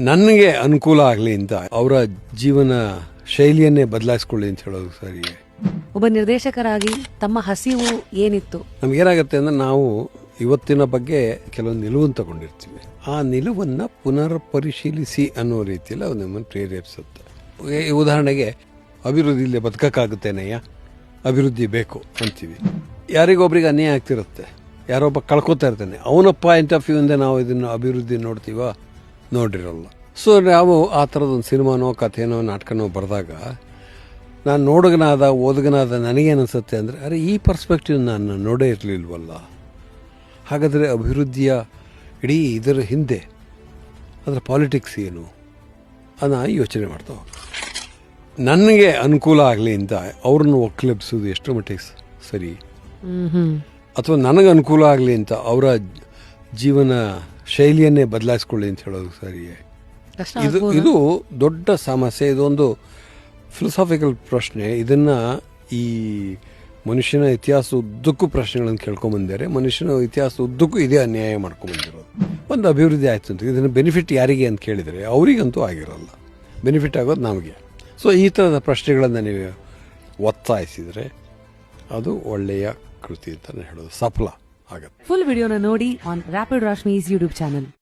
ನನಗೆ ಅನುಕೂಲ ಆಗಲಿ ಅಂತ ಅವರ ಜೀವನ ಶೈಲಿಯನ್ನೇ ಬದಲಾಯಿಸ್ಕೊಳ್ಳಿ ಅಂತ ಹೇಳೋದು ಸರಿ. ಒಬ್ಬ ನಿರ್ದೇಶಕರಾಗಿ ತಮ್ಮ ಹಸಿವು ಏನಿತ್ತು? ನಮಗೇನಾಗುತ್ತೆ ಅಂದರೆ ನಾವು ಇವತ್ತಿನ ಬಗ್ಗೆ ಕೆಲವೊಂದು ನಿಲುವನ್ನು ತಗೊಂಡಿರ್ತೀವಿ. ಆ ನಿಲುವನ್ನು ಪುನರ್ ಪರಿಶೀಲಿಸಿ ಅನ್ನೋ ರೀತಿಯಲ್ಲಿ ಅದು ನಮ್ಮನ್ನು ಪ್ರೇರೇಪಿಸುತ್ತೆ. ಉದಾಹರಣೆಗೆ ಅಭಿವೃದ್ಧಿಯಲ್ಲಿ ಬದುಕಕ್ಕಾಗುತ್ತೇನೆಯ್ಯ, ಅಭಿವೃದ್ಧಿ ಬೇಕು ಅಂತೀವಿ. ಯಾರಿಗೊಬ್ರಿಗೆ ಅನ್ಯಾಯ ಆಗ್ತಿರುತ್ತೆ, ಯಾರೊಬ್ಬ ಕಳ್ಕೊತಾ ಇರ್ತಾನೆ, ಅವನ ಪಾಯಿಂಟ್ ಆಫ್ ವ್ಯೂ ಇಂದ ನಾವು ಇದನ್ನು ಅಭಿವೃದ್ಧಿ ನೋಡ್ತೀವ, ನೋಡಿರಲ್ಲ. ಸೊ ನಾವು ಆ ಥರದೊಂದು ಸಿನಿಮಾನೋ ಕಥೆನೋ ನಾಟಕನೋ ಬರೆದಾಗ ನಾನು ನೋಡುಗನಾದ ಓದುಗನಾದ ನನಗೇನಿಸುತ್ತೆ ಅಂದರೆ, ಅರೆ ಈ ಪರ್ಸ್ಪೆಕ್ಟಿವ್ ನಾನು ನೋಡೇ ಇರಲಿಲ್ವಲ್ಲ, ಹಾಗಾದರೆ ಅಭಿವೃದ್ಧಿಯ ಇಡೀ ಇದರ ಹಿಂದೆ ಅದರ ಪಾಲಿಟಿಕ್ಸ್ ಏನು ಅದನ್ನು ಯೋಚನೆ ಮಾಡ್ತಾ ಹೋಗಿ ನನಗೆ ಅನುಕೂಲ ಆಗಲಿ ಅಂತ ಅವ್ರನ್ನ ಒಕ್ಕಲೆಬ್ಸೋದು ಎಷ್ಟು ಮಟ್ಟಿಗೆ ಸರಿ, ಅಥವಾ ನನಗೆ ಅನುಕೂಲ ಆಗಲಿ ಅಂತ ಅವರ ಜೀವನ ಶೈಲಿಯನ್ನೇ ಬದಲಾಯಿಸ್ಕೊಳ್ಳಿ ಅಂತ ಹೇಳೋದು ಸರಿಯೇ? ಇದು ದೊಡ್ಡ ಸಮಸ್ಯೆ. ಇದೊಂದು ಫಿಲಸಾಫಿಕಲ್ ಪ್ರಶ್ನೆ. ಇದನ್ನು ಈ ಮನುಷ್ಯನ ಇತಿಹಾಸ ಉದ್ದಕ್ಕೂ ಪ್ರಶ್ನೆಗಳನ್ನು ಕೇಳ್ಕೊಂಬಂದಿದ್ದಾರೆ. ಮನುಷ್ಯನ ಇತಿಹಾಸ ಉದ್ದಕ್ಕೂ ಇದೇ ಅನ್ಯಾಯ ಮಾಡ್ಕೊಂಬಂದಿರೋದು. ಒಂದು ಅಭಿವೃದ್ಧಿ ಆಯಿತು ಅಂತ ಇದನ್ನು ಬೆನಿಫಿಟ್ ಯಾರಿಗೆ ಅಂತ ಕೇಳಿದರೆ ಅವರಿಗಂತೂ ಆಗಿರಲ್ಲ, ಬೆನಿಫಿಟ್ ಆಗೋದು ನಮಗೆ. ಸೊ ಈ ಥರದ ಪ್ರಶ್ನೆಗಳನ್ನು ನೀವು ಒತ್ತಾಯಿಸಿದರೆ ಅದು ಒಳ್ಳೆಯ ಕೃತಿ ಅಂತ ಹೇಳೋದು ಸಫಲ ಆಗುತ್ತೆ. ಫುಲ್ ವಿಡಿಯೋನ ನೋಡಿ ಆನ್ ರ್ಯಾಪಿಡ್ ರಾಶ್ಮೀಸ್ ಯೂಟ್ಯೂಬ್ ಚಾನಲ್.